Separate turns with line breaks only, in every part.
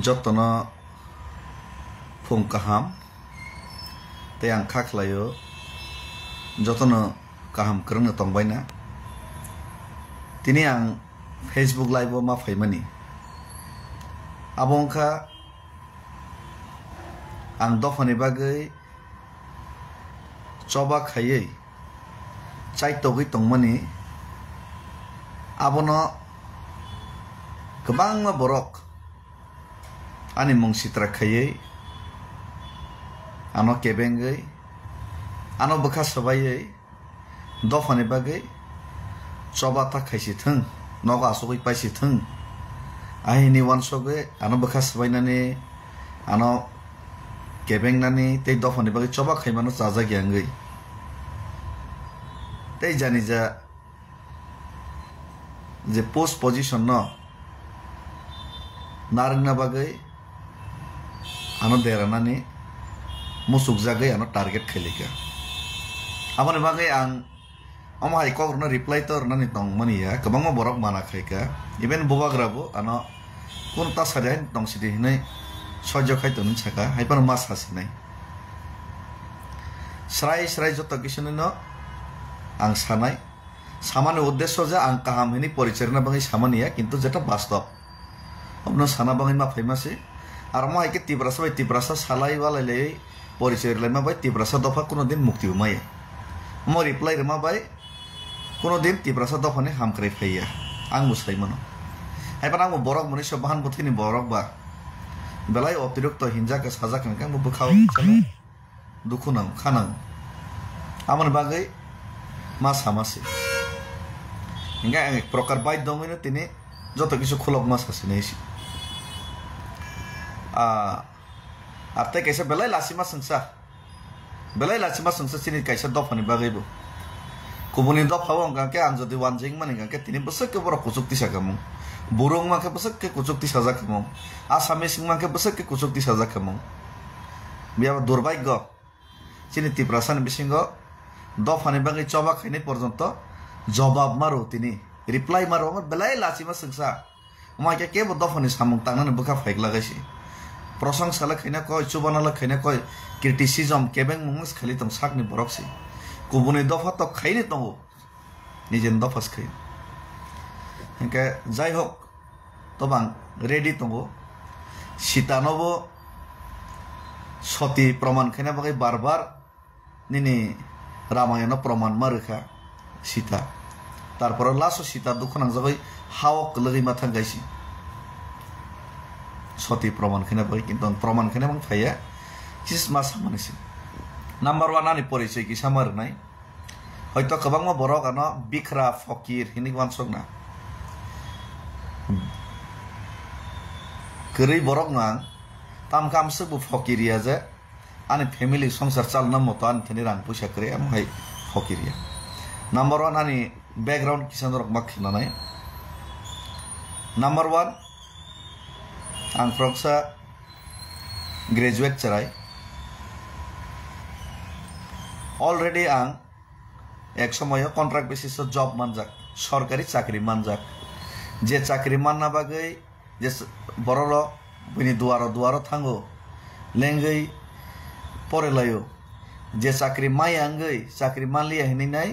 jotno phung kaham te ang khaklayo jotno kaham krang tongbai na tini ang Facebook live ma phaimani abongkha ang dofani bagai choba khayei chai togui tongmani abono kebang ma borok ani mung sitra khayei ano kebengai ano bokha sabayei dofani bagai choba ta khaisi thang noga asugui paisi thang ahini wansoge ano bokha sabainani ano kebeng nani tei dofani bagai choba khaimano chaja gyangai tei jani ja je post position no narangna bagai ano deranani musuk jagai ano target khelika amane bagai ang amai kogrno reply tor nani tong mani ya kabangma borok mana khaika even bobagrabo ano kun ta sadain tong sidi hinai sojo khai ton chaka haipan mas hasinai srai joto kisune no ang sanai samane uddesho ja ang kaham hini porichorna bangai samania kintu jeta bastov obno sana bangai ma phaimase ar ma ike tibrasa salai wala le porichor lema bai tibrasa dofa kono din mukti umai mo reply rema bai kono din tibrasa dofa ne hamkrai phaiya ang musai mano haipan ang borok munisho bahan buthini borok ba belai অতিরিক্ত হিংসাকে সাজা কেন কেন বুখাও চলে দুঃখ নাও খানাও আমার বাগে মাছ হামাসি হিংগা এক প্রকার বাইদ দমিনে তিনি যত কিছু খোলক মাছ আছে নেইছি আর তাই কাইসা বেলাই লাসিমা সংসা চিনি কাইসা দফানি বাগেইবো কুবুনি দফাও অঙ্কাকে আন যদি ওয়ানজিং মানে কাকে তিনি বসকে বড় কুচুক্তি সাকামু burung make besek ke kucuk ti saja kemong asamis make besek ke kucuk ti saja kemong biar durbaigyo chini tiprasan bisingo dofani bagai coba khaini porjonto jawab maro tini reply maro belai lachima sengsa make ke bo dofani samung tangan buka faik lagaisi prosangsa la khaina koi chubana la khaina koi criticism kebeng mungus khali tong sakni boroksi kubuni dofa to khaini tongo nijen dofas khai hingga jai hok tobang ready tongo sitanobo soti proman khena bagai barbar nini ramayana proman markha sita tarpor laso sita dukhanang jagai hawok lagi mathang gaisi soti proman khena bagai kinton proman khena bang phaya kis mas manisi number 1 ani porichoi ki samar nai hoyto kabangma borok ano bikra fakir hinik wansok na Keri borok ngang tam kam sebu fokiria je ani family songsar chalna moto an theni rang puisa kre am hai fokiria number 1 ani background kisan rok makhina nai number 1 ang proksa graduate charai already ang ek somoyo contract basis job manjak sorkari chakri manjak je chakri manna bagai je borolo bini duaro thango lengai pore layo je chakri mai angai chakri manliya hini nai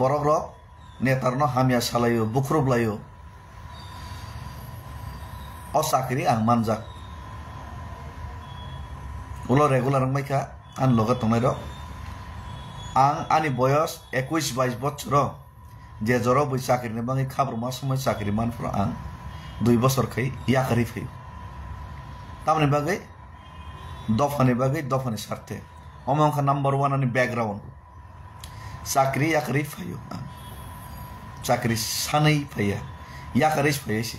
borok rok netarno hamya salayo bukhrup layo o chakri ang manjak ulo regular maika an loga tongnai rok ang ani boyos 21-22 bochoro je joro boi chakri ne bangi khabr ma somoi chakri man pro ang 2 বছর খাই ইয়াকারি ফাই তামনে বাগে দফানি স্বার্থে অমংখা number 1 ani background চাকরি ইয়াকারি ফাইও চাকরি সানাই ফাইয়া ইয়াকারি ফাইছি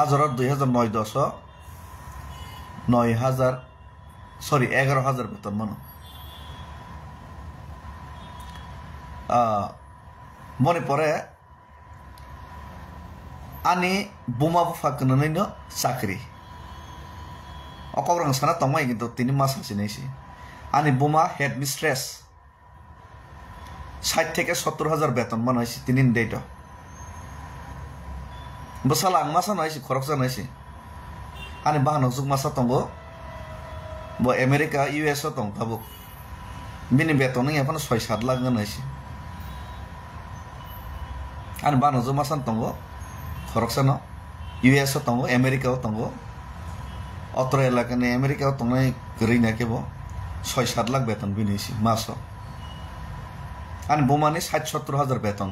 আজর 2009-10 11,000 বেতন মানো মনে পড়ে ani buma bufa kenanai no sakri okorang sana tomai gitu tini masa sini sih ani buma head mistress 60 থেকে 70,000 বেতন মনে হয় তিনিন দেইটো bosala ang masa naisi khoroksa naisi ani bahano juk masa tongo bo America US o tong tabuk bini beton ngi apana 6-7 lakh naisi ani bahano juk masa tongo khoroksa no US o tongo America o tongo Australia kane America o tongnai gri na kebo 6-7 lakh beton binisi maso ani bomani 60-70 হাজার beton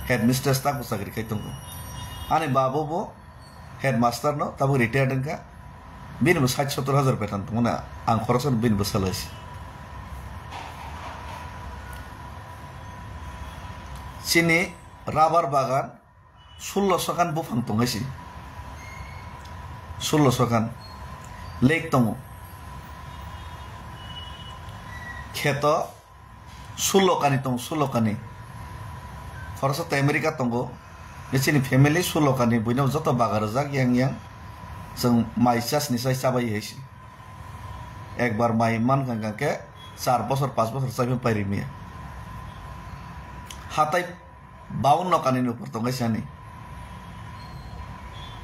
headmistress tak usagri kai tongo ani babu bo headmaster no tabu retired ka bin bo 60-70 হাজার beton tongo na ang khorosan bin bo salasi sini rubber bagan 1600 kan bufang tongasi 1600 kan lake tongo kheto 16 kani tong 16 kani khorsa ta America tongo yesini family 16 kani buino joto bagar jak yang jeng mai chas ni sai sabai hesi ekbar mai man kan ke 4 বছর 5 বছর sabi pairi mi hatai 52 kani no portong gaisani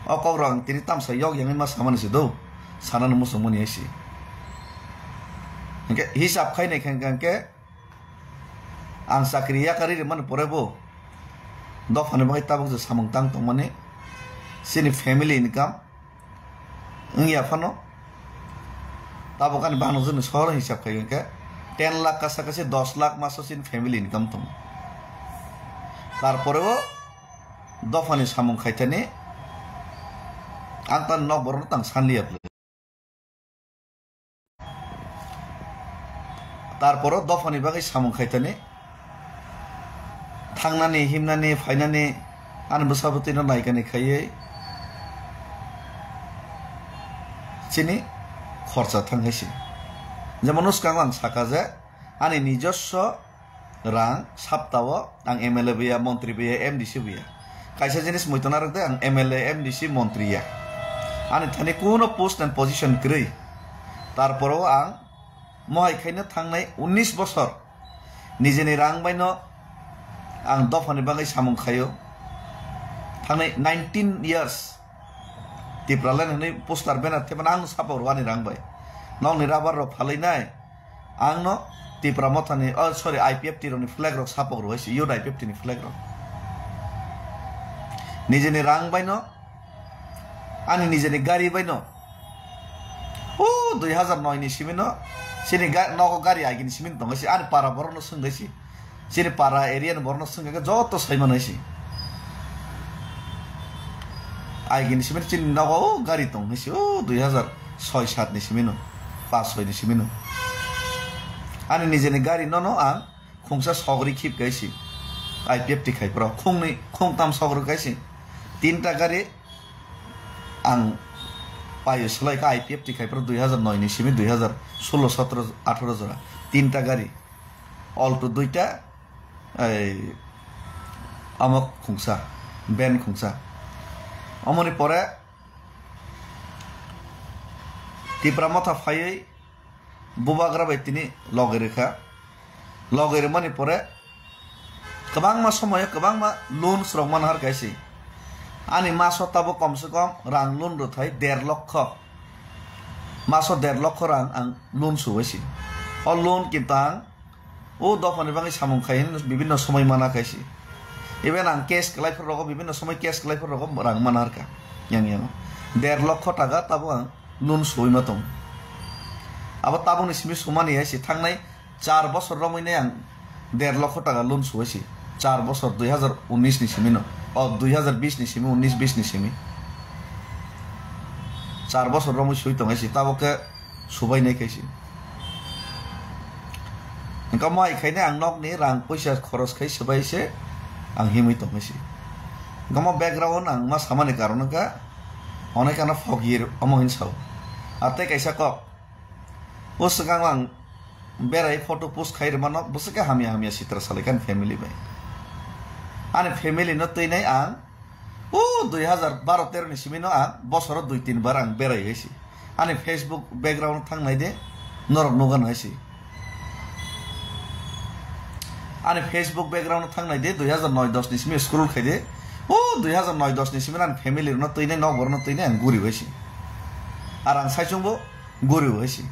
okograng tini tam sa yok yang mas saman si do sanan musumuni hesi ke hisab khai nei kan ke ang sakriya kari man porebo do phane bai tabuk je samung tang tong mane sini family income ngia phano tabukan banu jun sor hisab khai ke 10 lakh কাছাকাছি 10 lakh maso sin family income tong tarporeo do phane samung khaitani angtan nok borno tang sanliap tarporo do phane bagai samung khaitani थांनानै हिमनानै फायनानै आन बसाबुतिनो नायगानै खायै सिनि खरचा थांगायसि जेमन उसकां आं साकाजे आंनि निजस्व रां सप्ताह आं एमएलए बिया मन्त्री बिया एमडीसी बिया कायसा जिनिस मुइतना रखदे आं एमएलए एमडीसी मन्त्रीया आंनि थानि कोनो पोस्ट एन्ड पोजिशन ग्रै तारपरो आं महायखायनो थांनाय 19 बছर निजेनि रां बायनो आं दफानि बागै सामुं खायो थांनाय 19 years तिप्रालायनानै पोस्टार बेनार थेबना आं सापर वानि रांबाय नंनि राबार रो फालैनाय आंनो तिप्रा मथानि सरि आईपीएफ टिरोनि फ्लैग रो सापर होइसि युड आईपीएफ टिनि फ्लैग रो निजेनि रां बायनो आंनि निजेनि गारि बायनो ओ 2009 नि सिमिनो सिनि नगो गारि आगिनि सिमिन दंगासि आरो पारा बरनो सोंगासि सिनि पारा एरियान बरनो सोंगागा जत सैमानासि आइगिनि सिमिन सिनि नगो गारि दंगासि ओ 2006-7 नि सिमिनो 5-6 नि सिमिनो आनि निजेनि गारि ननो आं खुंसा सगरि खिप गायसि आईपीएफ टि खाइप्रा खुंनै खुंथाम सगरि गायसि 3टा गारि आं पायो सलायका आईपीएफ टि खाइप्रा 2009 नि सिमि 2016 17 18 जरा 3टा गारि अल्टो 2टा আমক খুংসা বেন খুংসা অমনি পরে টিপ্রা মাথা ফাইयै বুবাগ্রা বাইতিনি লগে রেখা লগে মানে পরে गोबां मा समय गोबां मा लोन स्रग मान हार गायसि आनि मासो ताबो कम से कम रां लोन रथाय 1.5 लाख मासो 1.5 लाख रां आं लोन सुबायसि अ लोन कितां ओ दफानि बाङै सामुं खायन विभिन्न समय माना खायसि इभेन आं केस क्लाइफोर रग विभिन्न समय केस क्लाइफोर रग रां माना हारका yang 1.5 लाख टाका ताबो आं लोन सुइमा दं आबो ताबो नि सिमि सुमानि आइसि थांनाय 4 বছর रमैने आं 1.5 लाख टाका लोन सुबायसि 4 বছর 2019 नि सिमिनो अ 2020 नि सिमि 19-20 नि सिमि 4 বছর रमै सुइ दंगायसि ताबोके सुबायनाय खायसि Engkau mau ikhainya ang nok ni rang puisa khoros kai sebaise ang himi to mesi. Engkau mau background ang mas sama ni karena ka onek kana fogir omongin sau. Ate kaisa kok. Us sekarang ang berai foto post kai remano busaka hamia sitra salekan family bai. Ane family no to inai ang 2012-13 ni simino ang bosoro 2-3 bar ang berai hesi. Ane Facebook background thang nai de norok nogan hesi. Ane Facebook background thang nai de 2009-10 ni simi scroll khai de O 2009-10 ni simen an family no tuine no bor no tuine an guri hoisi ar ang saisungbo guri hoisi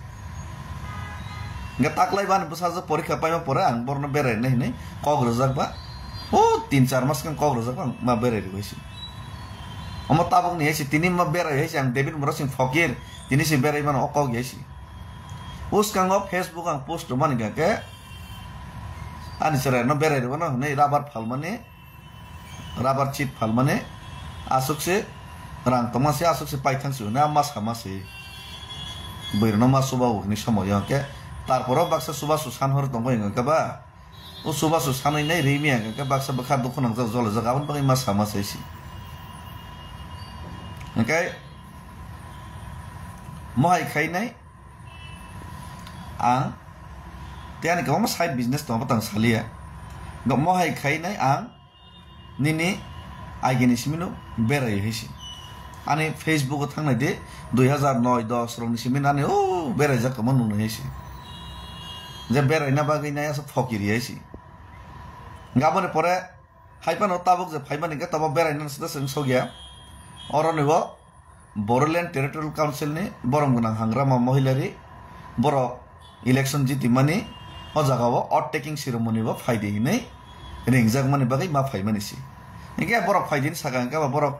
nga taklai ban busa porikha paima pore ang borno berai nei kog rojak ba O 3-4 mass kan kog rojak ma berai hoisi omo tabok ni hoisi tini ma berai hoisi ang David Mura sing fakir tini si berai man okog hoisi us kang op Facebook ang post man ga ke ani sere no berai ro no nei rubber phal mane rubber chip phal mane asuk se rang tomase asuk se paithang su na mas hamase boirno mas suba ni somoy ke tarporo baksa suba su sanhor tongbo ga ba O suba su sanai nei rimi ga baksa bakha dukhon ang jol jaga abon bagi mas hamase si okay mohai khai nai ang tiani ko ma side business to patang salia go mohai khai nai ang nini ageni simino berai hisi ani Facebook o thangnai de 2009-10 rong simin ani o berai jak man nu hisi je berai na bagai na asa phokiri hisi ngabone pore haipan o tabok je phaiban ga taba berai na sada sing sogya orone bo Boreland Territorial Council ni borong gunang hangrama mohilari borok election jiti mani o jaga bo odd taking ceremony bo phaide nei ringjak mani bagai ma phaimani si nge borok phaidin sakangka ba borok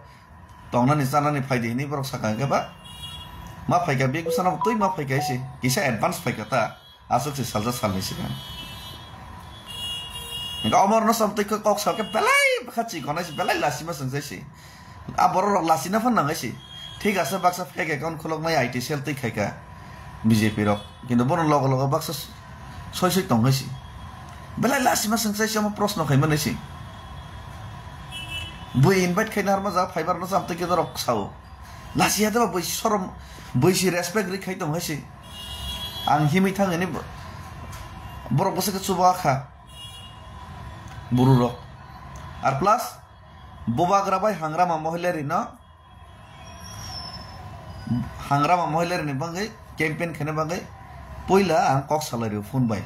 tongnani sanani phaide ni borok sakangka ba ma phaiga be gusana toi ma phaiga si kisa advance phaiga ta asuk se salja salni sigan nge amor no samtai ko kok salke belai bakhachi konai si belai lasima sangsai si a borok lasina fan nangai si ঠিক আছে Baksa fake account খোলক নাই IT cell তৈ খাইকা BJP rock কিন্তু বড় লগ লগ বাক্সা ছয় Tong হইছি বেলা লাসিমা সংসাইছি আমার প্রশ্ন খাইমান হইছি বই ইনভাইট খাইনার মজা ফাইবার না সামতে কে রক সাও লাসিয়া দেবা বই শরম বইছি রেসপেক্ট রি খাইতম হইছি আং হিমি থাঙেনি বড় বসে চুবা খা বুরু রক আর প্লাস বোবাগ্রাবাই হাংরামা মহিলারি না hangrama mohilari ni bangai campaign khane bangai poila ang kok salary phone bai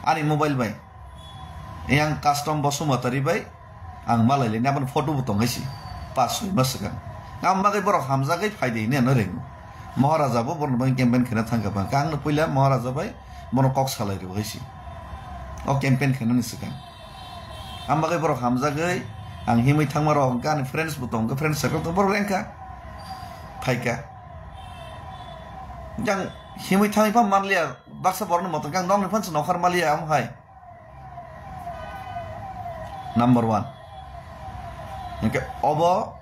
ani mobile bai yang custom bosumatari bai ang malaili na ban photo butong haisi 5-6 mas kan ngam bagai borok hamza gai phaide ni no reng maharaja bo borno bang campaign khane thangka bang kang no poila maharaja bai borno kok salary haisi o campaign khane ni sikan am bagai borok hamza gai ang himai thangmaro kan friends butong ga friends circle to borok rengka phaika yang himui tangi pa manlia baksa borno motor kang nong nifan nokar malia am hai number 1 nge obo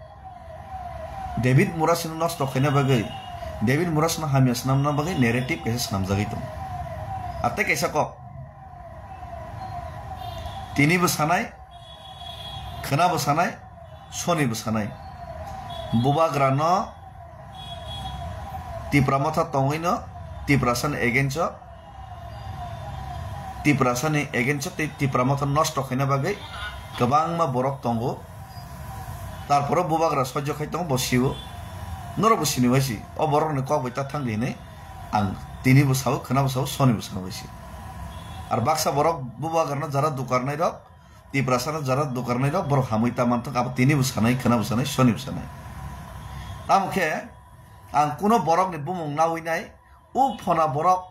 David Murasin nos to khena bagai David Muras na hamias nam na bagai narrative kaise nam jagi tum ate kaisa ko tini busanai khana busanai soni busanai buba grano Tipramotha tongino tiprasan egencho tipramotha nosto khina bagai gabang ma borok tongo tarporo bubagra sojjo khaitong bosibo noro bosini baisi o borok ne kok boita thangdi ne ang tini bosao khana bosao soni bosao baisi ar baksa borok bubagra na jara dukarnai rok tiprasan jara dukarnai rok borok hamuita mantok ab tini bosanai khana bosanai soni bosanai amkhe ang kuno borok ni bumung nawi nai u phona borok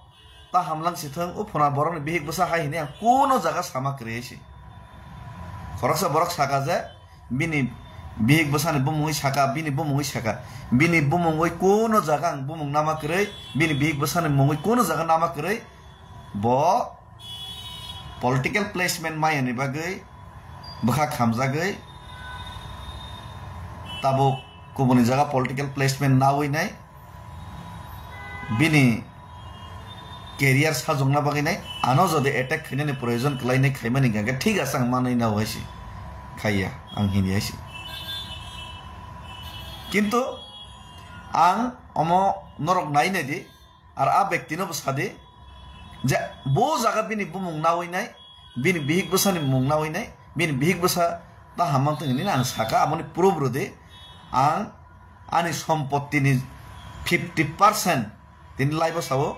ta hamlang sithang u phona borok ni bihik basa hai ni ang kuno jaga sama kreisi khoroksa borok saka je bini bihik basa ni bumung saka bini bumung saka bini bumung oi kuno jaga ang bumung nama krei bini bihik basa ni mung oi kuno jaga nama krei bo political placement mai ani bagai bakha khamjagai tabo kubuni jaga political placement na hoi nai bini career sajongna bagai nai ano jodi attack khine ni proyojon klai nai khaimani ganga thik ase ang manai na hoisi khaiya ang hini aisi kintu ang omo norok nai nai di ar a ব্যক্তি no bsade je bo jaga bini bumung na hoi nai bini bihik basa ni mung na hoi nai bini bihik basa ta hamang teng ni ang saka amoni purobro de ang ani সম্পত্তি ni 50% tin laibo sawo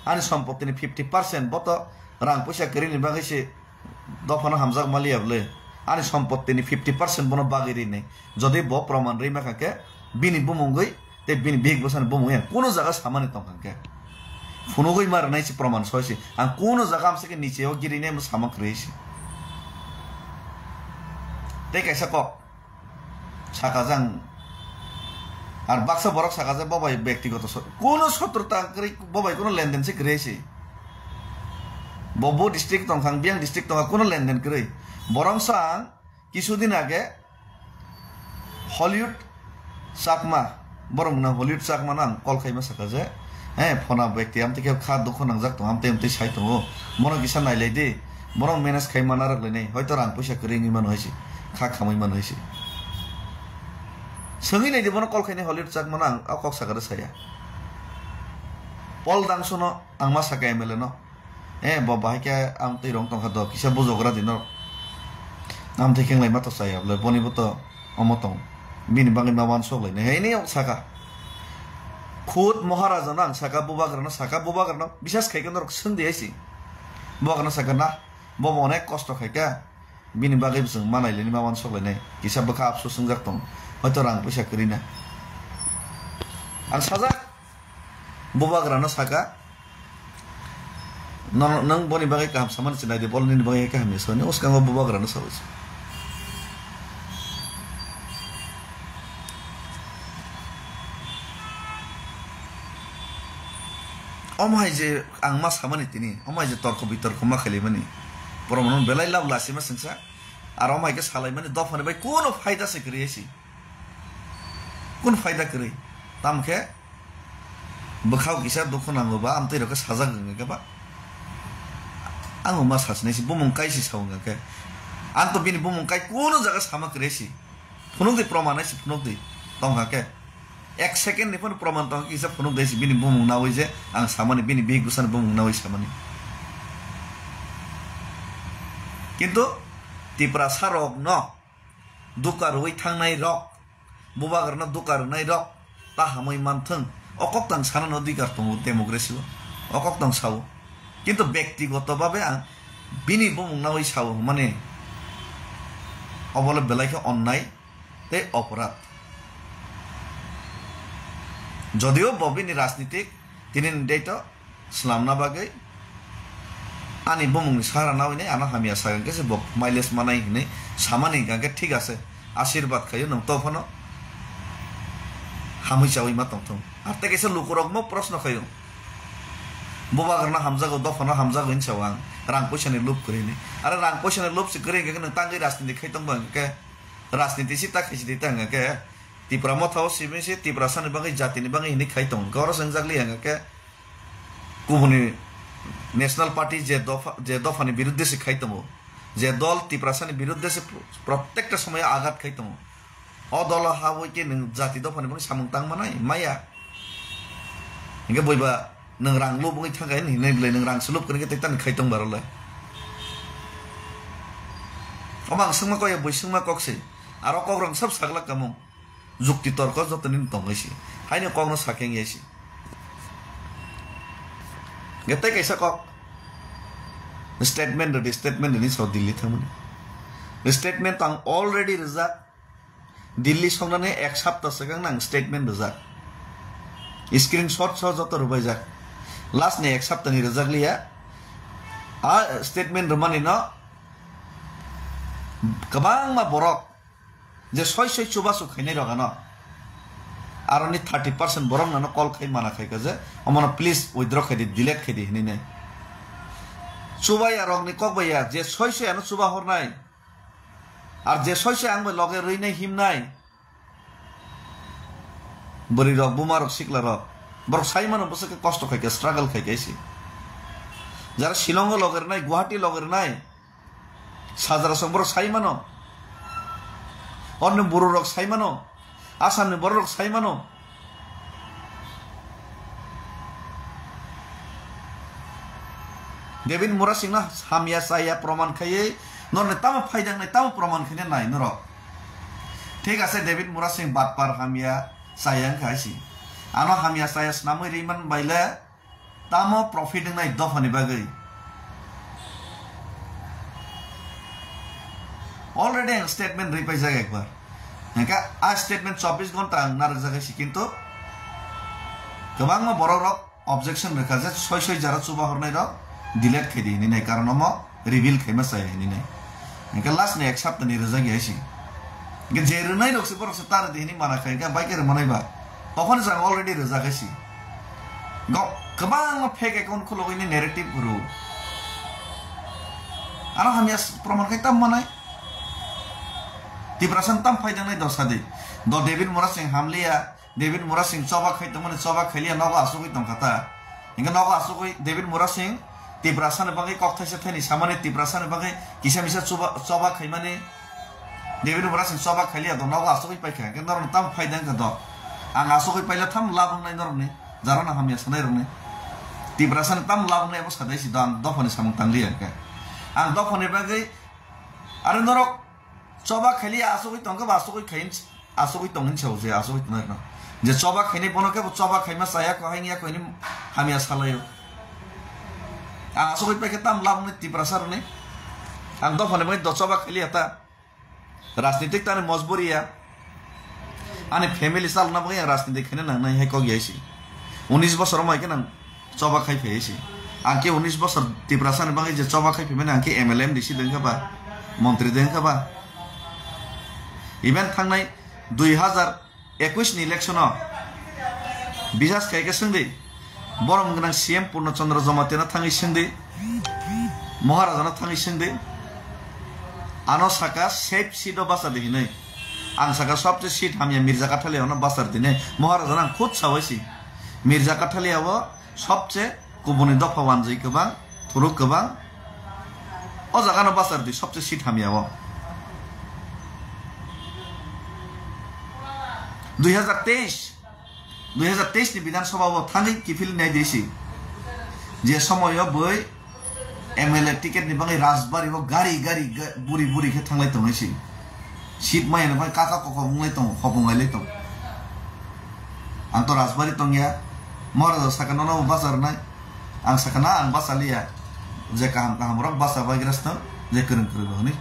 ani সম্পত্তি ni 50% boto rang puisa keri ni bagai se dofano hamjak maliable ani সম্পত্তিনি 50% bono bagiri nei jodi bo proman rei makake bini bumungoi te bini big bosan bumungya kono jaga samani tongkake funogoi mar nai si proman soisi an kono jaga amse ke niche o giri nei samak reisi te kaisa ko sakajang আর বাক্সা বরক সাকাজে বাবাই ব্যক্তিগত কোন শত্রুতা করি বাবাই কোন লেনদেন সে করেছি ববো ডিস্ট্রিক্ট তংখাং বিয়াং ডিস্ট্রিক্ট তংখা কোন লেনদেন করে বরং সাং কিছুদিন আগে হলিউড চাকমা বরং না হলিউড চাকমা নাং কল খাইমা সাকাজে হ্যাঁ ফোনা ব্যক্তি আমতে কেউ খা দুঃখ নাংজাক তো আমতে আমতে সাই তো মনো কিসা নাইলাই দে বরং ম্যানেজ খাইমা না রাখলে নেই হয়তো রাং পয়সা করে ইমান হয়েছে খা খামাইমান হয়েছে সঙ্গী নাই দিব কল খাইনি হলিউড চাক মানে কক সাকারে সাইয়া পল দাংস ন আংমা সাকা এমএলএ ন বাহাইকে আম তৈ রং টংখা দ কিসা বুজগ্রা দিন আম থেকে খেংলাই মাতো সাইয়া বলে বনিব তো অমতং বিনি বাঙি মাবান সকলাই নে হেই নি সাকা খুদ মহারাজা না সাকা বুবাগ্রানো বিশ্বাস খাইকে ন সন্ধি আইছি বুবাগ্রানো সাকা না বব অনেক কষ্ট খাইকা বিনি বাগै जों मानायलेनि माबान सकলাই নে কিসা বখা আফসোস संजाक दं হয়তো রাং পয়সা করি না আর সাজা বুবাগ্রানো সাকা নং বনি বাগে কাম সামান চিনাই দে বলনি বাগে কাম সনে ওসকা বুবাগ্রানো সাবস অমাই যে আংমা সামানি তিনি অমাই যে তর্ক বিতর্ক মা খালি মানি পরমন বেলাই লাভ লাসিমা সংসা আর অমাইকে সালাই মানে দফানে ভাই কোন ফায়দা সে করিয়েছি কোন ফায়দা করে তামকে বখাও কিসা দুঃখ নাঙ্গবা আম তৈ রকে সাজা গঙ্গেবা আং মা সাসনেছি বুমুংকাইছি সাউঙ্গাকে আন তো বিনি বুমুংকাই কোন জায়গা সামা করেছি ফুনুক দে প্রমাণ আছে ফুনুক দে তংহাকে 1 সেকেন্ড নিফন প্রমাণ তং কিসা ফুনুক দেছি বিনি বুমুং নাওই যে আং সামানি বিনি বি গুসান বুমুং নাওই সামানি কিন্তু তিপ্রা সারক ন দুকার ওই থাংনাই রক বুবাগ্রানো দুকার নাই রক তা হামই মানথং অকক্তাং সানান অধিকার দङ ডেমোক্রেসি অকক্তাং সাও কিন্তু ব্যক্তিগতভাবে বিনি বুমুংনাওই সাও মানে অবলে বেলাইকে অন্যায় তে অপরাধ যদিও ববিনি রাজনীতিক তিনি দেইতো ইসলামনা বাগৈ আনি বুমুংনি সারা নাওইনে আনা হামিয়া সাগাকে যে বক মাইলেজ মানাই হিনে সামানি গাকে ঠিক আছে আশীর্বাদ খাইও নং তফনো হামই চাওই মা তং আর তে কেসে লুকুরক মো প্রশ্ন খাইও বুবাগ্রানো হামজাগো দফনো হামজাগো ইন চাওয়াং রাং পয়সানি লুপ করিনি আর রাং পয়সানি লুপ সে করে গেকে নং তাঙ্গি রাজনীতি খাইতং বাंगे राजनीति सि ताखिसि दितांगे त्रिपुरा मथाव सिबिसि त्रिपुरा सानि बांगे जातिनि बांगे हिनि खाइतं गौर संजागलि आंगे गुबुनि नेशनल पार्टी जे दफानि बिरुद्धे से खाइतं जे दल त्रिपुरा सानि बिरुद्धे से प्रत्येकटा समय आघात खाइतं अ दल हावै के नों जाति दफानि बांगे सामुं तां मानाय माया इंगे बयबा नों रां लुप बांगे थांगाय हिनै नों रां सुलुप करके तेतानि खाइतं बारलाय अमां संमा कय बैसंमा कक्से आरो कग्रं सब सागला कामं जुक्ति तर्क जतनि तंगैसि हायनो कग्न साकेंगैसि गेते कैसा कक स्टेटमेंट नि सो दिल्ली थामनि स्टेटमेंट आं ऑलरेडी रिजार्ट दिल्ली संनानै एक सप्ताह सिगां आं स्टेटमेंट रिजार्ट स्क्रीनशॉट सो जत रुबाय जा लास्ट ने एक सप्ताहनि रिजार्ट लिया आ स्टेटमेंट रमानि न गोबां मा बरक जे सय चुबासु खाइनाय रगानो आरनि 30% बरक नानो कल खाइ माना खाइका जे अमना प्लीज विथड्र खाइदि डिलीट खाइदि हिनै चुबाया रगनि ककबाया जे सय आनो चुबा हरनाय आर जे सय आंबो लगे रैनाय हिमनाय बरि रग बुमा रग सिकला रग बरक साइमानो बसके कष्ट खाइका स्ट्रागल खाइकाइसि जारा शिलंग लगे रनाय गुवाहाटी लगे रनाय साजारा संबर साइमानो अन्य बरो रक साइमानो आसामनि बरो रक साइमानो देबिन मुरा सिंना हामिया साया प्रमाण खायै नरने ताम फायदांनाय ताम प्रमाण खायने नाय नर ठीक আছে देबिन मुरा सिंह बातपार हामिया सायां खायसि आनो हामिया साया स्नामै रिमान बायले ताम प्रॉफिट नाय दफानि बागै already ang statement repay jaga ekbar naka a statement 24 ঘন্টা ang narak jaga si kintu gobang ma borok rok objection rekha je soi jara chuba hornai rok delete khai di ni nai karon mo reveal khai ma sai ni nai naka last ne accept ni raja gi asi ge jeru nai rok se borok se tar di ni mana khai ga bike manai ba তখন sang already raja ga si go gobang ma fake account khulo ni narrative guru ara hamias proman khai tam manai tiprasan tam faidang nai dosade do David Mora Singh hamlia David Mora Singh choba khai tamane choba khailia noga asugoi tongkata inga noga asugoi David Mora Singh tiprasan bangai kokthai se thani samane tiprasan bangai kisa misa choba khai mane David Mora Singh choba khailia do noga asugoi pai khai nor tam faidang ka do ang asugoi paila tham labung nai nor ne jarana hamia sanai rone tiprasan tam labung nai mo sadai si dang do phone samung tangli ka ang do phone bagai are norok choba khali asugoi tongka basugoi khain asugoi tongin chause asugoi tna na je choba khaini bonoke choba khaima saya ko haingia ko ni hamia salayo asugoi pe ketam lam ni tiprasar ne ang do phone mai do choba khali ata राजनीतिक ताने मजबूरी या आने family साल ना बगे राजनीतिक खने ना नहीं है को गयासी 19 बছর मा के ना चौबा खाइ फेसी आंके 19 बছর तिप्रासान बगे जे चौबा खाइ फेमेन आंके एमएलएम दिसि देंखा बा मंत्री देंखा बा इवेंट थांनाय 2021 नि इलेक्शन बिजास खाइके संदे बरम गना सीएम पूर्णचंद्र जमातेना थांगि संदे महाराजाना थांगि संदे आनो साका सेफ सीट बासा देखि नै आं साका सबसे सीट हामिया मिर्जा काठाले होना बासार दिने महाराजा आं खुद सावैसी मिर्जा काठाले आव सबसे गुबुनि दफा वानजै गोबां थुरु गोबां ओ जागानो बासार दि सबसे सीट हामिया आव 2023 नि विधानसभा थांगै किफिल नाय देसी जे समय बै एमएलए टिकेट नि बाङै राजबारी बो गाड़ी बुरी के थांलाय तंगैसी सीट मायन बाय काका कक बुंलाय तं खबुंगायलाय तं आं तो राजबारी तंगिया महाराजा साकाना न बाजार नाय आं साकाना आं बासालिया जे काम रक बासा बायग्रास्त जे करन हनि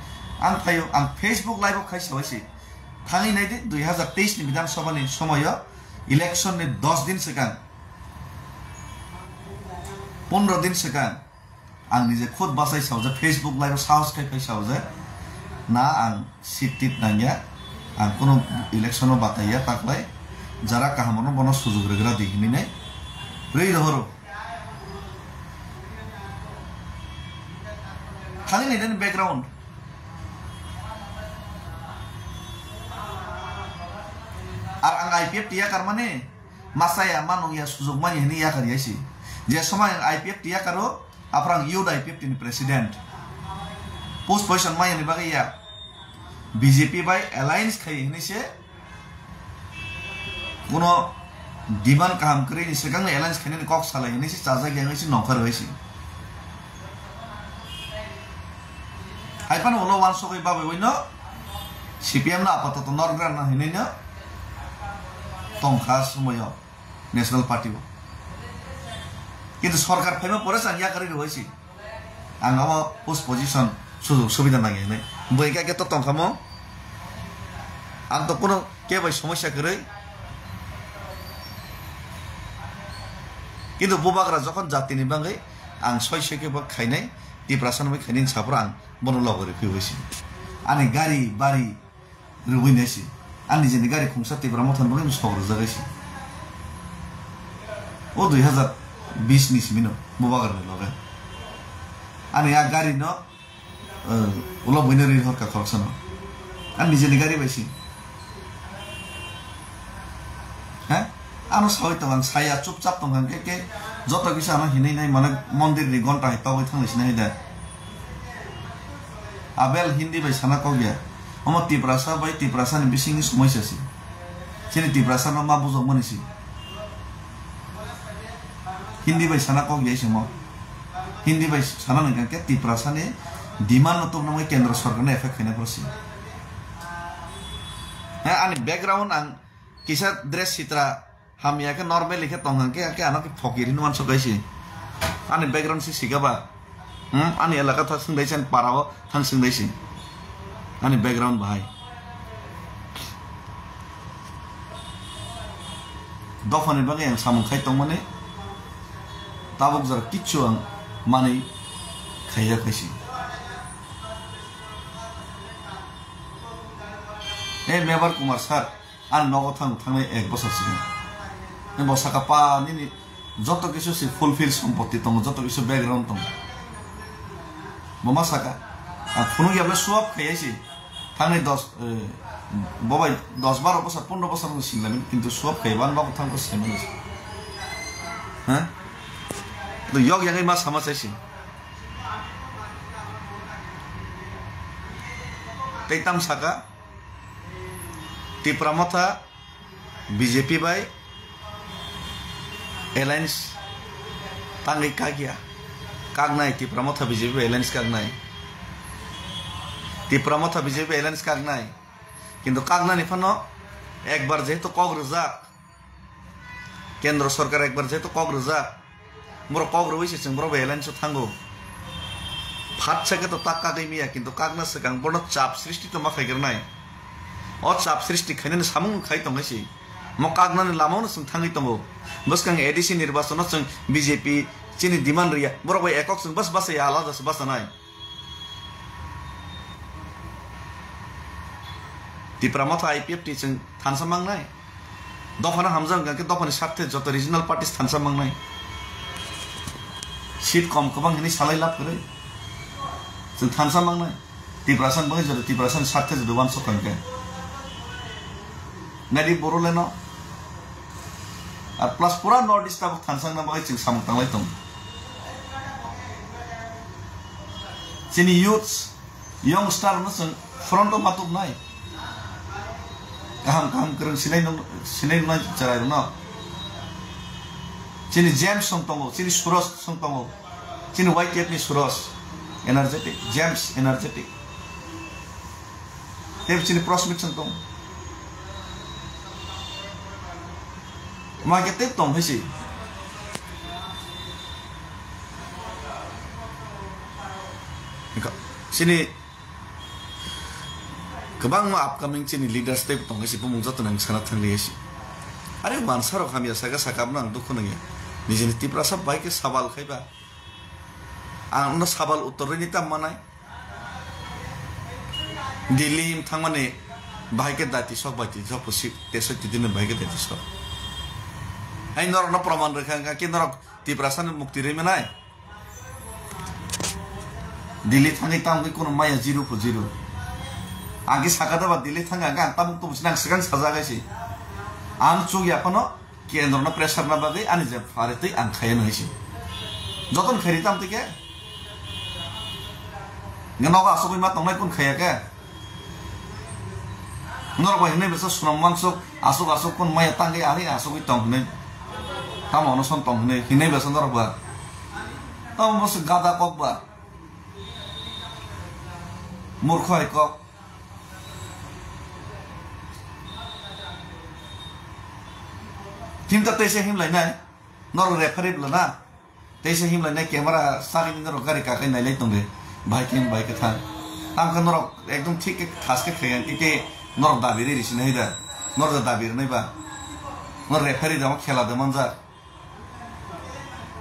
आं फायो आं फेसबुक लाइव खायसोयसी थांगै नाय दे 2023 नि विधानसभा नि समय इलेक्शन नि 10 दिन सिगां 15 दिन सिगां आं निजे खुद बासाय सावजा फेसबुक लाइव साहस खाय सावजा ना आं सिटिट नाया आं कोनो इलेक्शन बाताया ताकलाय जरा काहामनो बनो सुजुग रेग्रा दिहिनि नै रै रहरो खालि नै देन बैकग्राउंड आर आं आईपीएफ टिया करमाने मासाया मानंगिया सुजुग मानि हनि या करियासी जे समय आईपीएफ टिया करो aprang yuda IPF ni president post position mai ni bagaya BJP by alliance khai ni se kuno diman kaham kri ni segang ni alliance khane ni kok salai ni se chaja gyang ni se nokar hoisi haipan ulo wan sokoi babe oino CPM na apatat norgram na hini na tongkhas moyo national party কিন্তু সরকার ফাইমা পরে সাংয়া করে রইছি আঙ্গাম post position সুযোগ সুবিধা নাগে নাই বইকাকে তো তংখামো আং তো কোনো কে ভাই সমস্যা করে কিন্তু বুবাগরা যখন জাতিনি বাঙ্গাই আং সয়সকে বা খাইনাই ডিপ্রেশন বাই খাইনিন সাপর আং বন লগরে ফিউছি আনি গাড়ি বাড়ি রুবইনাইছি আনি যেনি গাড়ি খুংসা টিপ্রা মথন বাঙ্গাই সগর জাগাইছি ও 2020 ni simino bubagar ni loga ani ya gari no ulo boineri hor ka khorsono ani nije ni gari baisi ha ano soi to ang saya chupchap tong ke joto kisa ama hinai nai mane mondir ni gonta hi tawai thanglis nai da abel hindi bai sana ko gya omo tiprasa bai tiprasa ni bising samoisa si chini tiprasa no ma bujo monisi Hindi भाई सना को गया इसमें हिंदी भाई सना नहीं क्या तिप्रासा ने demand तो नमूने केंद्र सरकार ने इफेक्ट करने पर सी है आने बैकग्राउंड आं किसा ड्रेस चित्रा हम यहाँ के नॉर्मल लिखे तो हम क्या क्या आना कि फकीर हिंदुमान सो कैसी आने बैकग्राउंड से सिगा बा आने इलाका था संदेशन पाराव थंग संदेशी ani background bahai dofani bagi yang samung khai tong mane tabuk jar kichu ang mani khaya kaisi mebar kumar sar an nogo thangnai 1 বছর sigan bosaka pa nini joto kisu si fulfill সম্পত্তি tong joto kisu background tong mama saka phunu ya suap khayasi thangnai 10 bobai 10-12 বছর 15 বছর singlamin kintu suap khayban nogo thangko siman ha to yok yang ma sama chaisi teitam saka Tipramotha BJP by alliance tangi kagia kagnai Tipramotha BJP alliance kagnai Tipramotha BJP alliance kagnai কিন্তু কাগনানি Fanon একবার যেহেতু কগ্রজাক কেন্দ্র সরকার একবার যেহেতু কগ্রজাক মোর কগ্র হইছে जों বড় alliance থাঙ্গো ফাট থেকে তো টাকা দেমিয়া কিন্তু কাগনা সেকাং বড় চাপ সৃষ্টি তো মাখাইগের নাই চাপ সৃষ্টি খাইনে সামুং খাই তংসি মকাগনানি লামাউনো जों थांगै दंगो बसकां एडिसि निर्वाचन जों बीजेपी चिनि डिमान्ड रिया बरबाय एकक जों बस बासै आलादासो बासनाय Tipramotha IPF टी जों थानसामांनाय दफाना हामजां गाके दफानि साथे जत रिजनल पार्टीस थानसामांनाय सीट कम गोबां हिनि सालाय लाब करे जों थानसामांनाय तिप्रासन बङै जत तिप्रासन साथे जत वान सकांके Nadi Boroleno আর প্লাস পুরা নর্থ ইস্ট আবক থানসাংনা বাই जों सामु थांलाय दं जोंनि youths youngster no जों front of matub नाय गाहाम गाहाम गोरों सिनाय नाय जाराय न जोंनि जेम्स सं दङ जोंनि सुरज सं दङ जोंनि YTF नि सुरज एनार्जेटिक जेम्स एनार्जेटिक देव जोंनि प्रस्मिक सं दङ market tong hisi sini kebang ma upcoming sini leaders step tong hisi pumung jatuh nang sana thangli hisi are mansaro kami asaga sakam nang dukho nang ya nijini tiprasa baik ke sabal khaiba ang no sabal uttor ni tam manai Delhi thangmane baik ke dati sok bati sok posip tesot tidin baik ke dati sok Hai norok no praman rekha ki norok tiprasan mukti re menai Delhi thangai tam ki kono maya 0 agi sakada ba Delhi thanga ga tam tu sinang segan saja gaisi ang chu ya kono kendro no pressure na bagai ani je fareti ang khayen hoisi joton khari tam tike nganoga asogoi ma tongnai kun khaya ke norok ba hinai besa sunam mangsok asok kun maya tangai ari asogoi tongnai Kamu ono son tong ne hinai besan dorok ba tam bos gada kok ba murkho ai kok tim ta tese him lai nai nor referee bla na tese him lai nai camera sari ni nor gari ka kai nai lai tong de bhai ke tha tam ka nor ekdom thik ke khas ke khayan ke nor da biri ris nai da nor da bir nai ba nor referee da khela da manja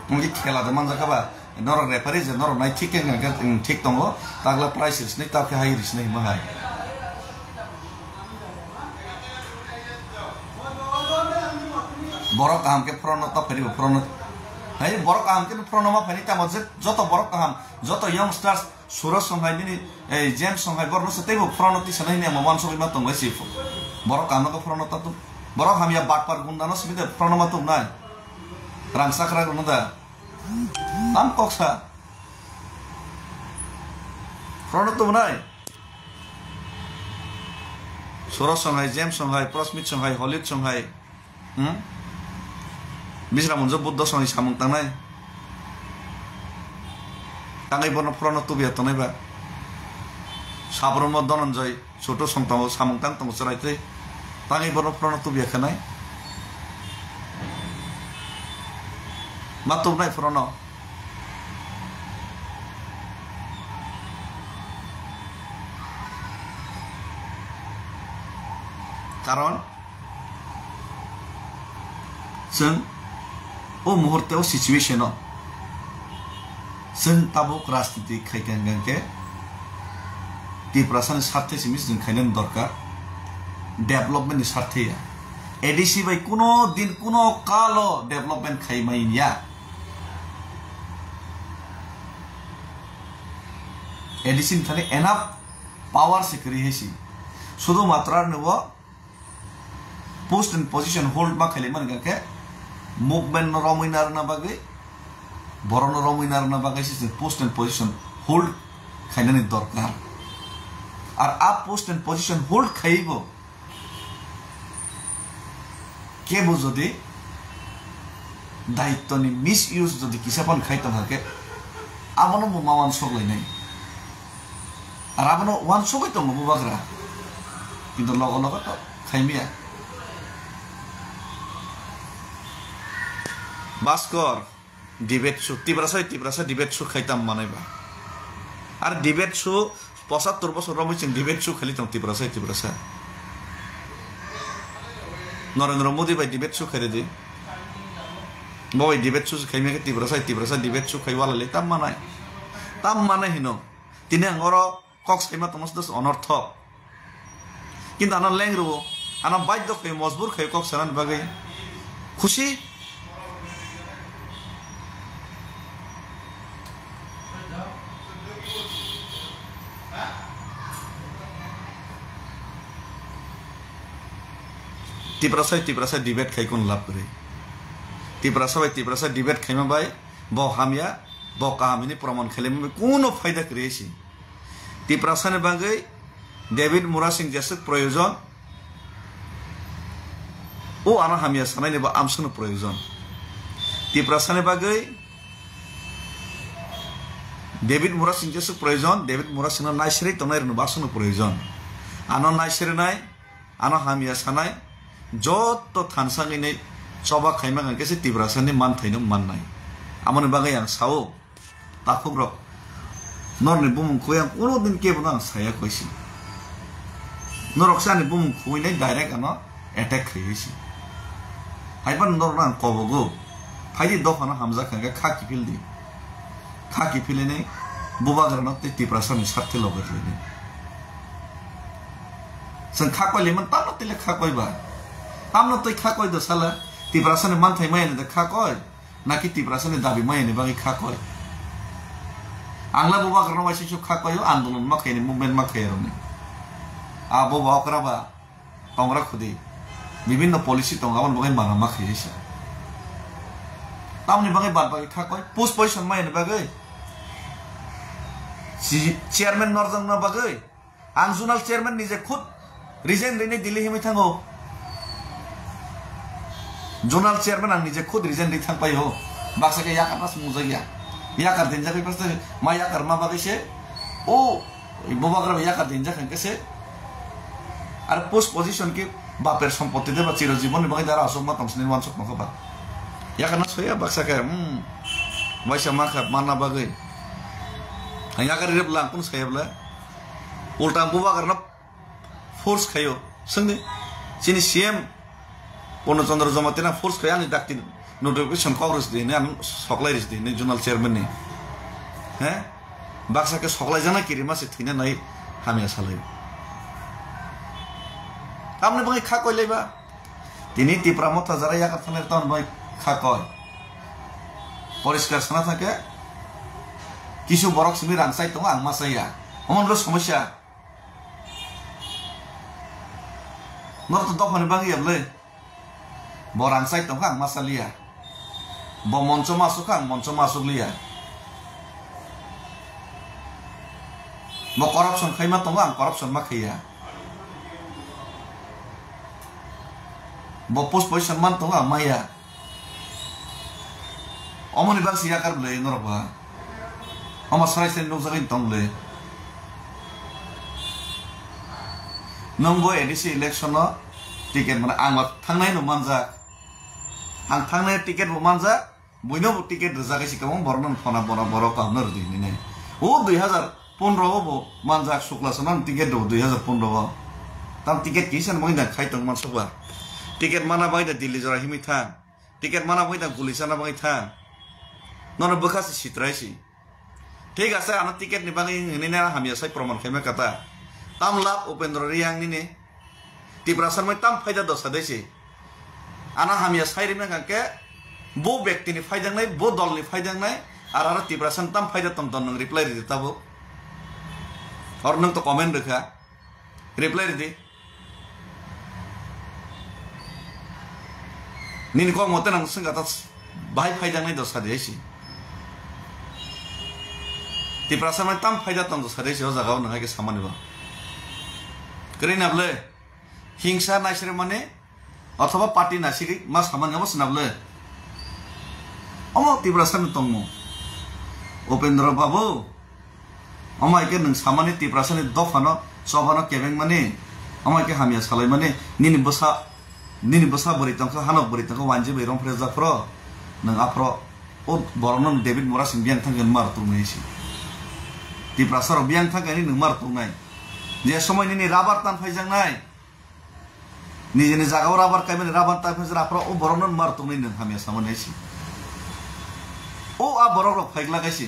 Mungkin khela da manja ka ba nor referee je nor nai thik ke nga thik tongo tagla price ris nai ta ke hai ris nai ma hai borok kaham ke prono ta pheri prono hai borok kaham ke prono ma pheri ta mojhe joto borok kaham joto youngsters suraj songhai ni james songhai borno se tebo prono ti sanai ni man so ma tong si borok kaham ko prono ta tu borok ham ya bat par gunda no smide prono ma tu nai rang sakra gunda da tam koksa prono tu nai suraj songhai james songhai prosmit songhai holid songhai Bisra munjo buddha songi samung tangnai tangai bono prono tubiya tonai ba sabromo dononjoy choto songtamo samung tang tong charaite tangai bono prono tubiya khanai matubnai prono কারণ जों ओ मुहूर्ते situation जों Tabuk राजनीति खायगोन के त्रिपुरासानि स्वार्थे सिमिस जों खायनो दरकार development नि स्वार्थे एडीसी बाय कोनो दिन कोनो कालो डेभलपमेंट खायमाइया एडीसी थाने एनाफ पावर से करिहेसी शुद्ध मात्रा नुव पोस्ट एंड पोजीशन होल्ड मा खायलेमन के मुभमेंट न रमिनार ना बागै बरन रमिनार ना बागै से पोस्ट एंड पोजीशन होल्ड खायनानि दरकार और आप पोस्ट एंड पोजीशन होल्ड खाइबो केबो जदि दायित्वनि मिस यूज जदि किसापन खायतन हाके आबनो मावान सगलायनाय और आबनो वान सगै दङ बुबाग्रा किन्तु लग लग तो खायमिया भास्कर डिबेट शो तिब्रासा डिबेट शो खायताम मानायबा और डिबेट शो 75 बছর रमिचों डिबेट शो खाली दं तिब्रासा नरेंद्र मोदी बाय डिबेट शो खायदे दि बय डिबेट शो खायमे तिब्रासा डिबेट शो खायवालाले ताम मानाय हिनो तिने अंगरो कक्स खायमा तमस दस अनर्थ किन्तु आना लेंग्रो आना बाध्य खाय मजबूर खाय कक्स सानान बागै खुशी तिब्रासा डिबेट खायकोन लाभ करे तिब्रासा डिबेट खायमा बाय ब हामिया ब काहामिनि प्रमाण खायलेमे कोनो फायदा करेसी तिब्रासानि बागै डेविड मुरा सिंह जैसे प्रयोजन ओ आना हामिया सानायनि बा आमसनो प्रयोजन तिब्रासानि बागै डेविड मुरा सिंह जैसे प्रयोजन डेविड मुरा सिंह नायसिरै तनायरनो बासनो प्रयोजन आना नायसिरनाय आना हामिया सानाय जत थानसाङैनै सभा खायमागोन केसे तिब्रासानि मानथायनो माननाय आमोनि बागै आं सावो ताखुग्रक नरनि बुमुखौ आं कोनो दिन केबो आं साया कइसि नरकसानि बुमुखौनै डाइरेक्ट आनो अटैक खायसि हायबान नरना आं कबगो फायदि दखाना हामजा खांगा खाकी फिलनै बुबाग्रानो तिब्रासानि साथे लगरलेनै जों खाकयलेमोन तानो तेले खाकयबा तामनो तै खाकय द साला तिब्रासानि मानथाय मायने द खाकय नाकि तिब्रासानि दाबि मायने बागै खाकय आंला बुबाग्रानो वाइसि खाकय आन्दोलन माखायनि मुभमेन्ट माखायरने आबो बावक्राबा तंग्रा खुदि विभिन्न पॉलिसी तंगावन बगै माना माखायसि तामनि बागै बात बागै खाकय पोस्ट पोजीशन मायने बागै चेयरमैन नरजंग ना बागै आं जुनाल चेयरमैन निजे खुद रिजाइन दैनै दिल्ली हिमै थांगौ जोनाल चेयरमैन आं निजे खुद रिजाइन दै थांपाय हो बाक्साके याकारनास मुजागिया याकार देनजाकै पास मा याकार मा बागैसे ओ बुबाग्रा याकार देनजाखै केसे आरो पोस्ट पोजीशन के बापेर सम्पत्ति दे बा चिरजीवन नि बागै दारा असम मा तमसनि वानसक नखबा याकारना सोया बाक्साके वाइसा माखा मानना बागै याकार रेबला कुन सायबला उल्टा बुबाग्राना फोर्स खायो संगे चिनि सीएम पूर्णचंद्र जमातेना फोर्स खायो आंनि डाक्टिन नोटिफिकेशन कांग्रेस दिने आं सकलाइरिस दिने जोनाल चेयरमैन नि हे बाक्साके सकलाइ जाना किरि मासे थिने नाय हामिया सालाय आमने बागै खाकयलेबा तिनि तिप्रामत जारा याका थाने तान बाय खाकय परिष्कार साना थाके किसु बरक सिमि रांसाय दङ आं मासाया अमनलो समस्या नर्थ दफानि बागै याबले ब रांसाय दङ आं मासालिया ब मञ्च मासुक आं मञ्च मासुकलिया ब करप्शन खायमा दङ आं करप्शन मा खाया ब पोस्ट पोजीशन मान दङ आं माया अमनि बागै याकार बले नरबा अमा सरायसे नौजागै दंले नंगौ एडीसी इलेक्शन टिकेट माने आं थांनाय न मानजा आं थांनाय टिकेट बो मानजा बयनो टिकेट रजागैसि कम बरनन फना बरा बरा कामनो दिने ओ 2015 बो मानजा शुक्ला समान टिकेट दो 2015 tam tiket kisan mo ina khai tong man soba tiket mana bai da Delhi jora himi tha tiket mana bai da gulisana bai tha nono bekas sitraisi ঠিক আছে ana tiket ni bangi ni na hamia sai proman khema kata tam lap Upendra Riang ni ne tiprasan mai tam faida dosa deisi ana hamia sai rimna kanke bo ব্যক্তি ni faida nai bo dol ni faida nai ara tiprasan tam faida tom ton nang reply di tabo or nang to comment rekha reply di ni ko mote nang sing kata bai faida nai dosa deisi tiprasan mai tam faida tom dosa deisi o jagao nang ke samani ba kare nable hingsa naisre mane অথবা party নাসিকি মা সামান gums নাবলে অমো তিপ্রাসান তংমো Upendra বাবু অমাইকে নং সামানি তিপ্রাসানি দফানো সভানো কেবেং মানে অমাইকে হামিয়া সালাই মানে নিনি বসা বরি তংখ হানক বরি তংখ ওয়ানজি বেরম ফ্রেজা ফ্র নং আফ্র ও বরনন David মোরাসিন বিয়াং থাকেন মার তুমনাইছি তিপ্রাসার বিয়াং থাকেনি নং মার তুমনাই যে সময় নিনি রাবার তান ফাইজাং নাই নিজে নিজে জায়গাও রাবার কাইবেন রাবার তাই ফেজরা আপরা ও বরনন মার তুমনি নং হামিয়া সামনাইছি ও আ বরর ফাইগলা গাইছি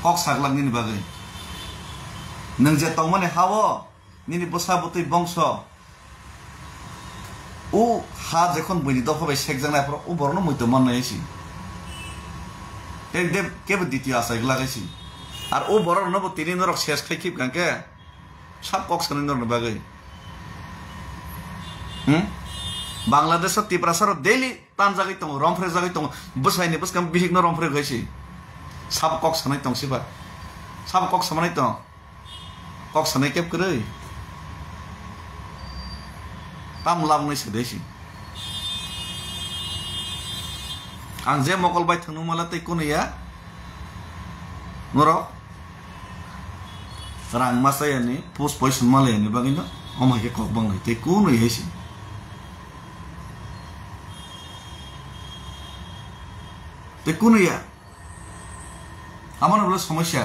কক সাগলাং নিনি বাগৈ নং যে তংমানে হাও নিনি বসা বতই বংশ ও হা যখন বইনি দফাবাই সেকজাং আপরা ও বরন মইতো মাননাইছি এক দেব কেবে দ্বিতীয় আসাইগলা গাইছি আর ও বরর নব তিনি নরক শেষ খাইখিব গাঙ্কে সব কক সানি নর বাগৈ বাংলাদেশ তিপ্রাসার ডেইলি টান জায়গায় দङ রংফ্রে জায়গায় দङ বসাইনি বসকাম বিহিগ্ন রংফ্রে গেছি সাব কক সানাই দङ সিবা সাব কক সামানাই দङ কক সানাই কেপ করে তাম লাবনাই সেদেছি आं जे मगलबाय थांनो माला तै कोनया नरो रां मासायानि पोस्ट पयसन मालायानि बागिनो अमाके कक बांनाय तै कोनय हेसि ते कोनया আমার বলে সমস্যা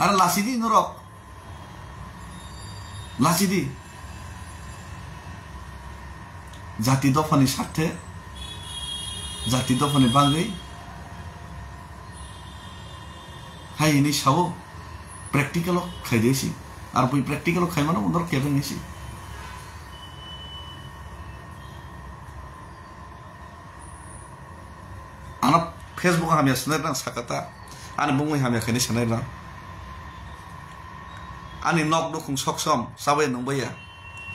আরে লাসিদি নরক লাসিদি জাতি দফানি স্বার্থে জাতি দফানি বাঙাই হাইনি সাবো প্র্যাকটিক্যাল খাইদেছি আর বই প্র্যাকটিক্যাল খাই মানে ওদের কেবেন এসি আনা ফেসবুক হামিয়া শুনে না সাকাতা आनी बुंगै हामिया खैनि सानाय ना आनी नक दुखुं सक्षम साबाय नंबाया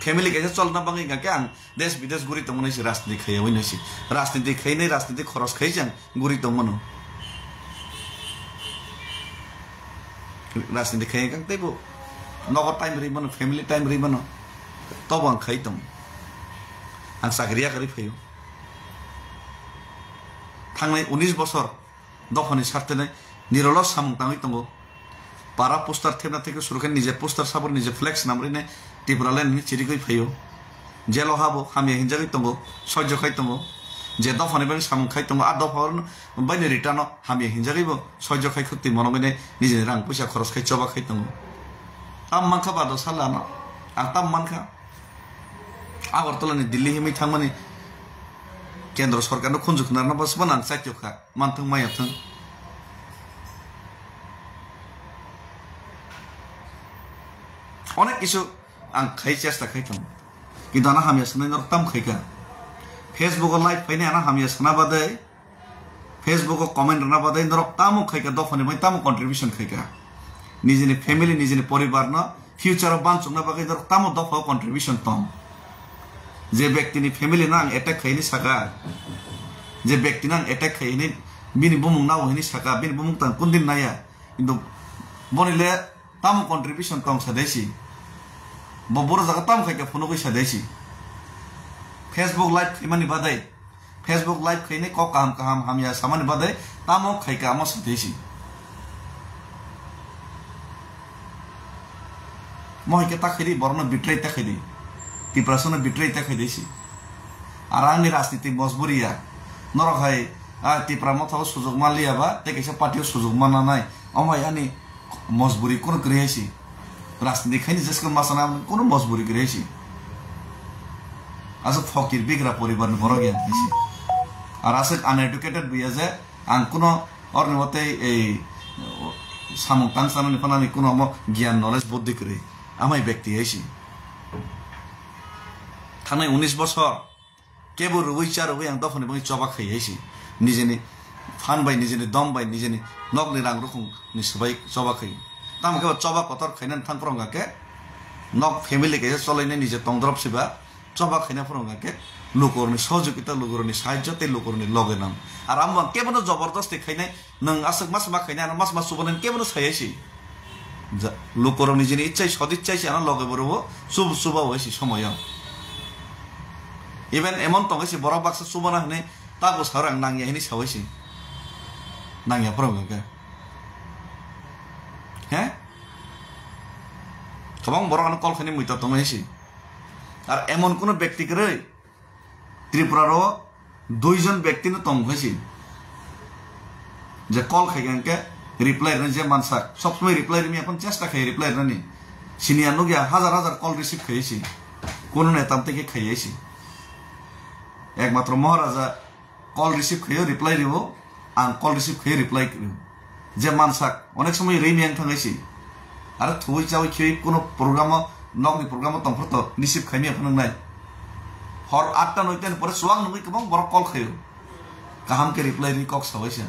फैमिली कैसे चलना बाङै गाके आं देश विदेश गुरि तंमनैसि राजनीति खैयावै नैसि राजनीति खैनै राजनीति खरस खैजां गुरि तंमनो राजनीति खै गां तैबो नगर टाइम रिबनो फैमिली टाइम रिबनो तब आं खै तम आं साख्रिया करि फैयो थांनाय 19 बছर दफानि सारथेनाय निरल सामंताङै दङ पारा पोस्टार थेबना थेके सुरुखान निजे पोस्टार साबर निजे फ्लेक्स नामरिने टिप्राले नि चिरिगै फैयो जेल हाबो हामिया हिनजागै दङ सयजखाय दङ जे दफानि बां सामंखाय दङ आ दफार बायने रिटार्न हामिया हिनजागैबो सयजखाय खुति मनगैने निजे रां पैसा खरस खाय चबाखाय दङ ताम मानखा बादो सालाना आं ताम मानखा आगरतलानि दिल्ली हिमै थांमानि केन्द्र सरकारनो खुनजुखनारना बसबा नां साइत्यखा मानथों मायाथों অনেক কিছু আং খাই চেষ্টা খাইতাম কিন্তু আনা হামিয়া সানাই নরতাম খাইকা ফেসবুকও লাইভ ফাইনে আনা হামিয়া সানা বাদে ফেসবুকও কমেন্ট রানা বাদে নরতামও খাইকা দফানি মাই তামও কন্ট্রিবিউশন খাইকা নিজেনি ফ্যামিলি নিজেনি পরিবার না ফিউচারও বানচুংনা বাগै নরতামও দফাও কন্ট্রিবিউশন তম যে ব্যক্তিনি ফ্যামিলি নাং অ্যাটাক খাইনি সাকা যে ব্যক্তি নাং অ্যাটাক খাইনি বিনি বুমুং নাও হইনি সাকা বিনি বুমুং তান কোনদিন নায়া কিন্তু বনিলে তামও কন্ট্রিবিউশন তম সাদেছি বড় জায়গা তাম খাইকা ফোন কই সাদেছি फेसबुक लाइव खैमानि बादै फेसबुक लाइव खैने क काम काम हामिया सामानि बादै तामो खैका म सादेছি মহিকে তাখেরি বরণ বিট্রাই তাখেরি টিপ্রাসন বিট্রাই তাখেদেছি আর আংনি রাজনীতি মজবুরিয়া নরখাই টিপ্রা মথাও সুযোগ মালিয়াবা তেকেসা পার্টিও সুযোগ মানা নাই অমাই আনি মজবুরি কোন করিয়াছি রাজনীতি খাইনি যেসকে মাসানা কোনো মজবুরি করে হয়েছি আসলে ফকির বিগ্রা পরিবার বড় জ্ঞান হয়েছি আর আসলে আনএডুকেটেড বিয়ে যে আং কোনো অর মতে এই সামুক টাংসানি আমি কোনো জ্ঞান নলেজ বুদ্ধি করে আমায় ব্যক্তি হয়েছি থানায় 19 বছর কেবল রুইচার রুই আং দফনে বই চবা খাই হয়েছি নিজেনি ফান বাই নিজেনি দম বাই নিজেনি নগনি রাং রকম সবাই চবা খাই তামকে চবা কতর খাইনান থাং ফরঙ্গাকে নক ফ্যামিলি কে চলাইনে নিজে তংদ্রব সিবা চবা খাইনা ফরঙ্গাকে লোকরনি সহযোগিতা লোকরনি সাহায্য তে লোকরনি লগে নাম আর আম কেবল জবরদস্তি খাইনাই নং আসক মাস মা খাইনা মাস মাস সুবনেন কেবল সাইছি লোকরনি নিজেনি ইচ্ছাই সদিচ্ছাইছি আনা লগে বরবো শুভ শুভ হইছি সময় ইভেন এমন তংছি বড় বাক্স সুবনা হনে তাগো সারাং নাঙ্গিয়া হিনি সাওইছি নাঙ্গিয়া ফরঙ্গাকে হ্যাঁ গোबां बर'आनो कल खानि मुइता तंगाइसि আর এমন কোন ব্যক্তিকে ত্রিপুরারও 2 জন ব্যক্তিনো তংগাইসি যে কল খাইগানকে রিপ্লাই রে যে মানসা সবসময় রিপ্লাই রে এখন চেষ্টা খাই রিপ্লাই রে সিনিয়ানো গিয়া হাজার হাজার কল রিসিভ খাইছি কোন নেতাম থেকে খাইছি একমাত্র মহারাজা কল রিসিভ খাইও রিপ্লাই দিব আং কল রিসিভ খাই রিপ্লাই করি যে মানসা অনেক সময় রেমিয়াং থাঙ্গাইছি আর থুই চাওই খেয়ে কোনো প্রোগ্রাম নগনি প্রোগ্রাম তংফরত রিসিভ খাইমি এখন নাই হর 8টা 9টার পরে সোয়াং নগি গোबां বড় কল খাইও কাহামকে রিপ্লাই নি কক সাবাইছে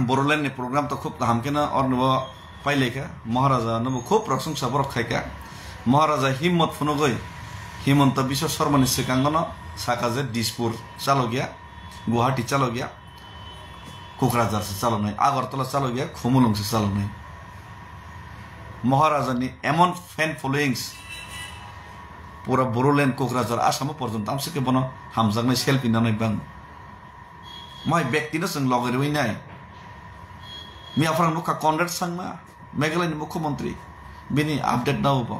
बोरोलैंड प्रोग्राम तो खूब काम के ना और नवा पाइले का महाराजा नवा खूब प्रशंसा बरक खाई का महाराजा हिम्मत फुनो गई हिमंत विश्व शर्मा ने सिकांगनो साकाजे दिसपुर चलो गया गुवाहाटी चलो गया कोकराझार से चलो नहीं आगरतला चलो गया खुमुलुंग से चलो नहीं महाराजा ने एमन फैन फॉलोइंग्स पूरा बोरोलैंड कोकराझार आसाम पर्यंत आमसे के बनो हामजाग में सेल्फी ना नहीं बंग माय व्यक्ति न संग लगे रही नहीं मैं अपना मुखा कॉन्ट्रैक्ट संग में मेघालय मुख्यमंत्री बिनी अपडेट ना हो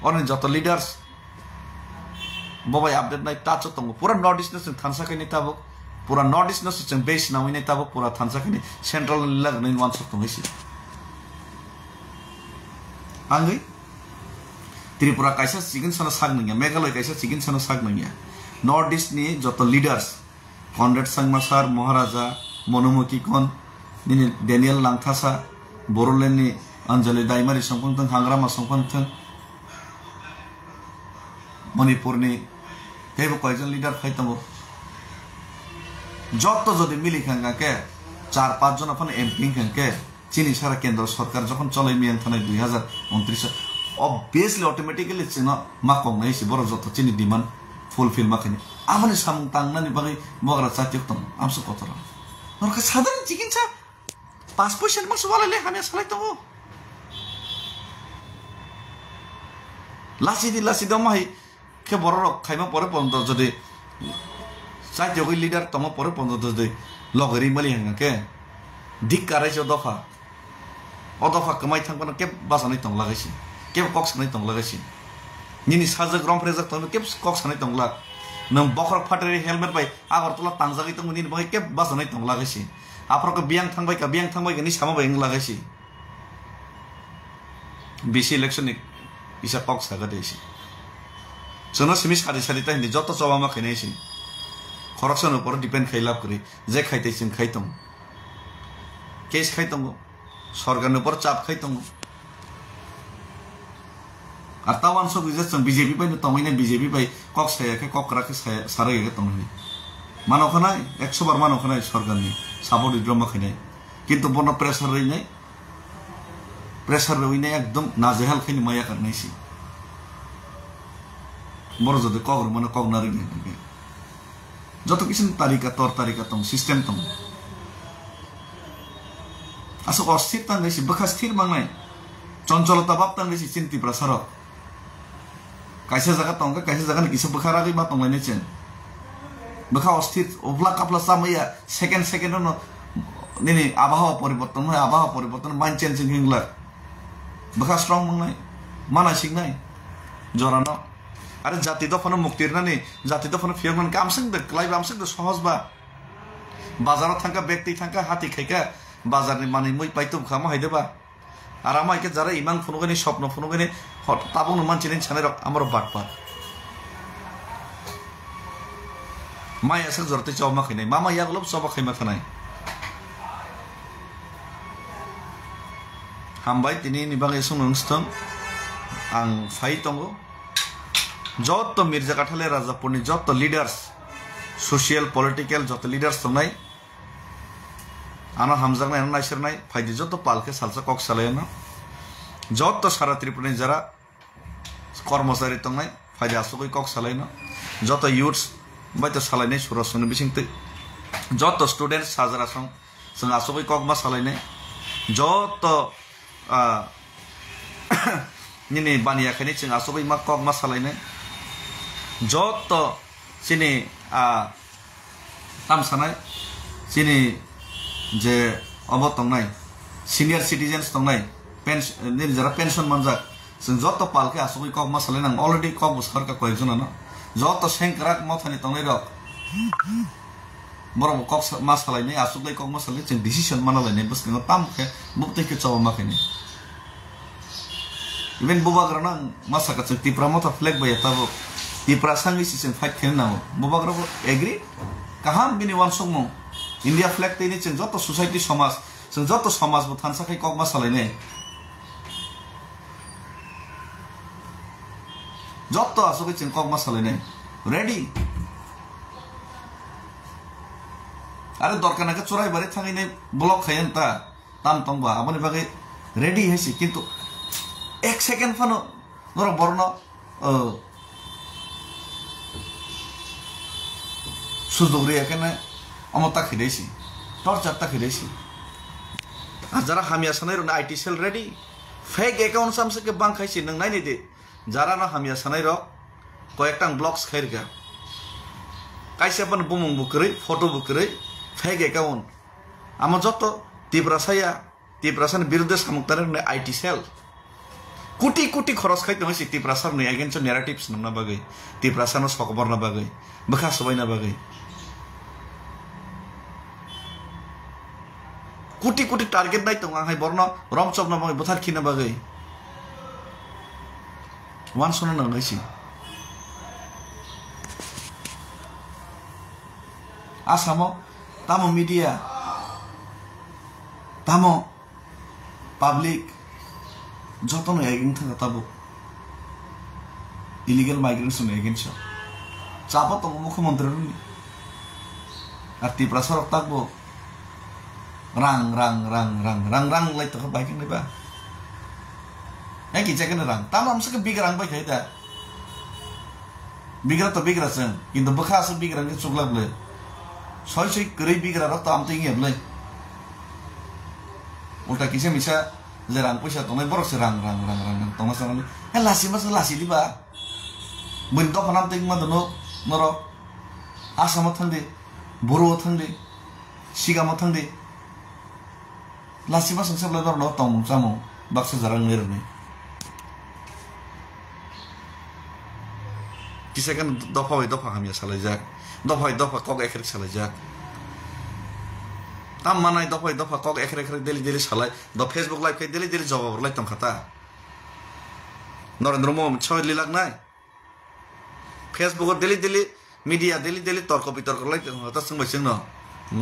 और नहीं जाता लीडर्स बाबाई अपडेट नहीं टाच तो पूरा नॉर्थ ईस्ट ने थानसा के नहीं ताबो पूरा नॉर्थ ईस्ट ने बेस ना हुई नहीं ताबो पूरा थानसा के नहीं सेंट्रल लग नहीं वन सकते हैं इसी आंगे त्रिपुरा कैसा चिकन सना साग नहीं है मेघालय कैसा चिकन सना साग नहीं है नॉर्थ ईस्ट ने जाता लीडर्स कॉन्ट्रैक्ट संग में सर महाराजा मनोमुखी कौन निने डेनियल लांगथासा बोरोलैंड ने अंजलि दाइमारी संपंथन हांग्रामा संपंथन मणिपुर ने हेबो कयजन लीडर फाइतमो जत जदि मिली खांगा के 4-5 जन अपन एमपी खांके चीनी सारा केंद्र सरकार जखन चलै मियां थानाय 2029 ऑब्वियसली ऑटोमेटिकली चिनो माकं नाइसि बरो जत चीनी डिमांड फुलफिल माखनि आमानि सामु तांनानि बागै मगरा चातिक तम आमसो कतरा नरका साधारण चिकित्सा 5% मासु वालाले हामी सलाइ तमो लासि दमाइ के बरो खाइमा परे पन्द जदि चाइते गई लीडर तम परे पन्द जदि लगरि मलि हंगा के धिक्कारै छ दफा अदफा कमाइ थांबन के बासानै तंग लागाइसि के कक्स नै तंग लागाइसि निनि साजक रम फ्रेजक तंग के कक्स नै तंग ला नों बखर फाटरि हेलमेट बाय आगरतला तांजागै तंग निनि बाय के बासानै तंग लागाइसि आफरको बियां थांबाय का नि सामा बाय लागाइसि बीसी इलेक्शन नि इसा कक्स हागा देसि जोनो सिमि सारि सारि ताइनि जत चबामा खैनाइसि करप्शन ऊपर डिपेंड खैलाब करी जे खाइते सिम खाइतम केस खाइतम सरकार ऊपर चाप खाइतम আর তাওয়ান সব ইজেছন বিজেপি পাই তমাইনে বিজেপি পাই কক সায়াকে কক রাখে সারাইকে তমাইনে মানখনাই 100 বার মানখনাই সরকারনি সাপোর্ট ইদ্রমা খাইনাই কিন্তু বন প্রেসার রই নাই প্রেসার রই নাই একদম নাজেহাল খাইনি মায়া করনাইছি বড় যদি কগর মানে কগনারি নাই যত কিছু তারিকা তর তারিকা তম সিস্টেম তম আসো অস্থির তাঙ্গাইছি বখা স্থির বাংনাই চঞ্চলতা বাপ তাঙ্গাইছি চিন্তি প্রসার कैसे जगह तंगा कैसे जगह किसे बखारा गई बात तंगलाइने चेन बखा अस्थिर ओब्ला कापला सामैया सेकेंड न निनि आबहावा परिवर्तन माइंड चेंजिंग हिंगला बखा स्ट्रांग मंगनाय माना सिंगनाय जरानो আরে জাতি দফানো মুক্তির নানি জাতি দফানো ফিয়ার মানে আমসিং দে লাইভ আমসিং দে সহজ বা বাজারত থাকা ব্যক্তি থাকা হাতি খাইকা বাজারনি মানে মই পাইতো খামা হাইদেবা আর আমাকে যারা ইমান ফোনগানি স্বপ্ন ফোনগানি তাবং মানছি নেই ছানে আমার বাটপার মাই আসে জরতে চাওমা খাইনাই মামা ইয়াগুলো চাওয়া খাইমা খানাই হামবাই তিনি নিবাং এসং নংস্থম आं फाइ दंगो जत मिर्जा काठाले राजापुरनि जत लिडार्स सशियेल पलिटिकल जत लिडार्स दंनाय आना हामजांनाय नायसरनाय फाइदि जत पालके सालसा कक सालायना जत सारा त्रिपुरानि जारा कर्मचारी दंनाय फाइदि आसुगै कक सालायना जत युथ्स बायत सालायनाय सुरसनि बिसिंते जत स्टुडेन्ट्स हाजारा सं जों आसुगै कक मा सालायनाय जत निने बानिया खाने चिंग आसोबै मा कक मा सालायनाय जत चिनि ताम सानाय चिनि जे अब तंनाय सिनियर सिटीजन्स तंनाय पेन्शन जरा पेन्शन मनजा जों जत पालके आसोबै कक मा सालायनां अलरेडी कक सरकार का कयजन न जत सेंक्राक मथानि तंनाय रक बरम कक मा सालायनाय आसोबै कक मा सालाय जों डिसिजन मानालायनाय बस्किनो तामखे बुबतेके चाव मा खायनाय Even bubagrana masaka ceng tipra mota flag baya tabo tipra sangi si ceng fight kena namo bubagra bo agree kaham bini wan songmo India flag te ini ceng joto society somas ceng joto somas bo thansa kai kok masalai ne joto asokai ceng kok masalai ne ready are dorkar naka chorai bare thangi ne block khayan ta tam tongba aboni bagai ready hesi kintu एक second फनो नोरा बर्न सुजोगरे एकेने अमता खिदैसी torture ता खिदैसी जरा हामिया सनाय र IT cell ready fake account सामसे के बांग खाइसी नों नायनि दे जरा ना हामिया सनाय र कयेकटां ब्लॉक्स खाइरगा काइसे अपन बुमुं बुकरै फोटो बुकरै फेक अकाउंट आमा जत तिब्रासानि बिरुद्धे सामुक्तार आईटी सेल कुटी कुटी खरस खाइ दंसि तिप्रासार नै अगेन्स्ट नेरेटिव्स नंना बागै तिप्रासानो सकबरना बागै बखा सबायना बागै कुटी कुटी टार्गेट नाय दं आंहाय बरन रमचबना बागै बोथार खिना बागै वान सना नंगायसि आसामो तामो मीडिया तामो पब्लिक जतनो एगेन था तबो इलीगल माइग्रेशन एगेन छ चापा तो मुख्यमंत्री रुनि आरती प्रसार तकबो रां रां रां रां रां रां लाई तो बाइक नै बा ए कि जगन रां ताम हमसे के बिग रां बाइक है दा बिगरा तो बिगरा छ किन्तु बखा से बिगरा के चुगलाबले सय सय गरै बिगरा र ताम त हेबले उल्टा किसे मिसा जे रां पैसा तंनाय बरक से रां रां रां रां तंना सानाले ए लासि मास लासि दिबा बुन द फनाम तिं मा दनो नर आसाम थांदे बरो थांदे सिगाम थांदे लासि मास सबले दर न तंग जामो बाक्सा जारां नेरने किसेकन दफा हामिया सालाय जाक दफा कक एखेर सालाय जाक ताम मानाय दफा कक एखेर डेली सालाय the Facebook live K daily जवाब हरलाय तम खाता नरेंद्र मोदी छय लाख नाय फेसबुक डेली मीडिया डेली तर्क बितर्क लाय हता संबाय जों न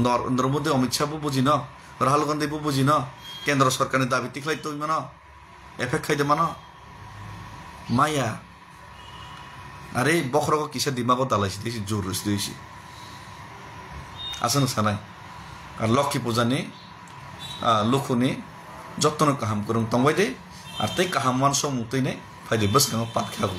नरेंद्र मोदी अमित शाह बो बुझि न राहुल गांधी बो बुझि न केंद्र सरकार नि दाबी तिखलाय तो मन एफेक्ट खायदे मन माया अरे बखरको किसे दिमागो दालायसि देसि जोरस देसि आसन सानाय আর লক্ষ্মী পূজানি লুখুনি যত্ন কাহাম করুন তংবাই দে আর তাই কাহাম মান সম মুক্তই নাই ফাইদে বস কাম পাত খাবো